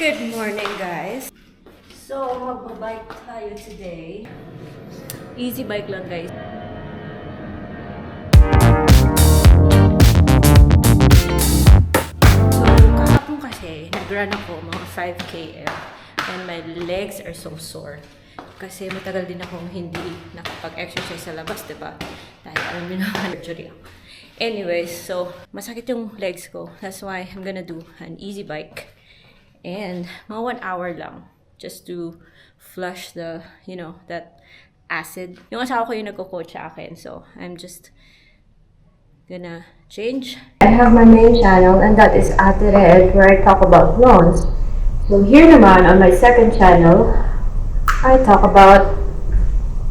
Good morning, guys. So, magbabike tayo today. Easy bike lang, guys. So, kahapon kasi, nag-run ako mga 5 km and my legs are so sore. Kasi matagal din akong hindi nakapag-exercise sa labas, diba? Dahil alam niyo naman, surgery ako. Anyways, so, masakit yung legs ko. That's why I'm gonna do an easy bike. And mga 1 hour lang. Just to flush the, you know, that acid. Yung asawa ko yung nagko-coach sa akin. So, I'm just gonna change. I have my main channel and that is Ate Red, where I talk about lawns. So here naman on my second channel, I talk about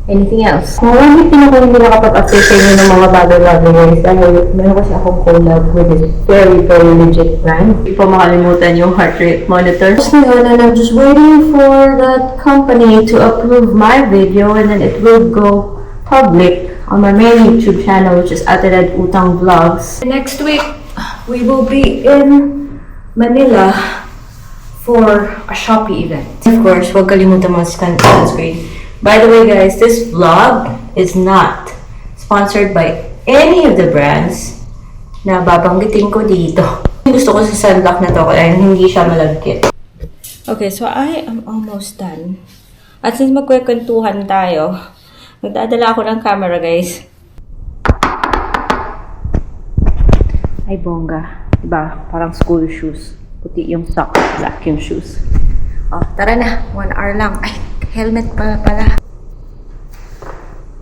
anything else. Marami din ako hindi nakapag-update sa inyo ng mga bagay-bagay guys dahil meron kasi akong collab with this very legit brand. Hindi po makalimutan yung heart rate monitor. So yun, and I'm just waiting for that company to approve my video and then it will go public on my main YouTube channel, which is Ate Red Utang Vlogs. Next week, we will be in Manila for a Shopee event. Of course, huwag kalimutan mga sunscreen. By the way guys, this vlog is not sponsored by any of the brands na babanggitin ko dito. Gusto ko sa sunblock na to kaya hindi siya malagkit. Okay, so I am almost done. At since magkwekwentuhan tayo, magdadala ako ng camera, guys. Ay, bongga. Diba? Parang school shoes. Puti yung socks, black yung shoes. Oh, tara na. 1 hour lang. Ay, helmet pala.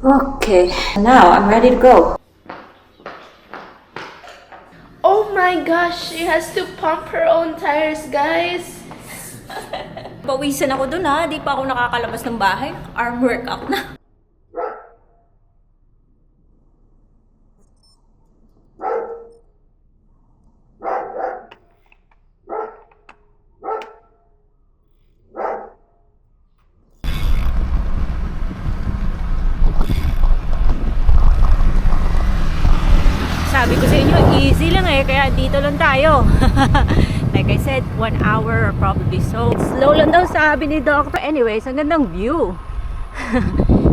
Okay. Now, I'm ready to go. Oh my gosh, she has to pump her own tires, guys. Pawisan ako dun ha. Di pa ako nakakalabas ng bahay. Arm workout na. Sabi ko sa inyo, easy lang eh, kaya dito lang tayo. Like I said, 1 hour or probably so. Slow lang daw sabi ni Doc. Anyways, ang gandang view.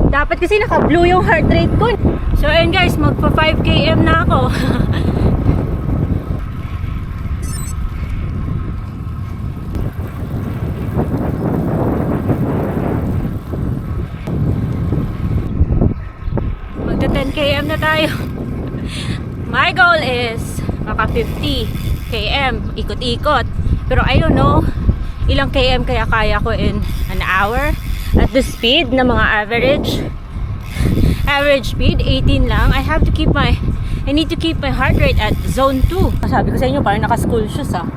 Dapat kasi naka-blue yung heart rate ko. So ayun guys, magpa 5 km na ako. Magta 10 km na tayo. My goal is maka 50 km, ikot-ikot. Pero I don't know ilang km kaya kaya ko in an hour. At the speed na mga average speed, 18 lang. I need to keep my heart rate at zone 2. Sabi ko sa inyo, parang naka-school shoes ah.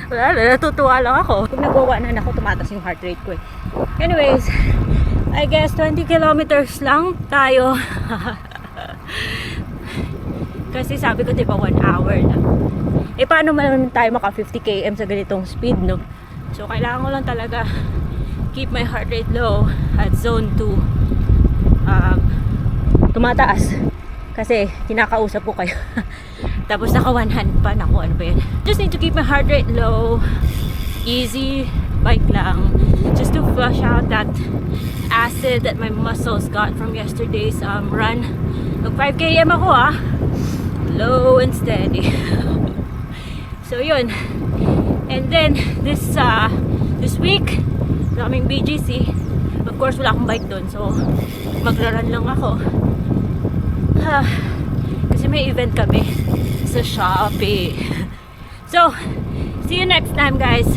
Wala, natutuwa lang ako. Pag nagwawanan ako, tumatas yung heart rate ko eh. Anyways, I guess 20 kilometers lang tayo. Kasi sabi ko diba 1 hour na. Eh paano man tayo maka 50 km sa ganitong speed, no? So kailangan ko lang talaga keep my heart rate low at zone 2. Tumataas. Kasi kinakausap ko kayo. Tapos naka one hand pa. Naku, ano ba yan? Just need to keep my heart rate low. Easy bike lang. Just to flush out that acid that my muscles got from yesterday's run. Nag 5 km ako ah. Low and steady. So yun. And then this week sa aming BGC, of course wala akong bike doon. So magra-run lang ako. Kasi may event kami sa Shopee. So see you next time guys.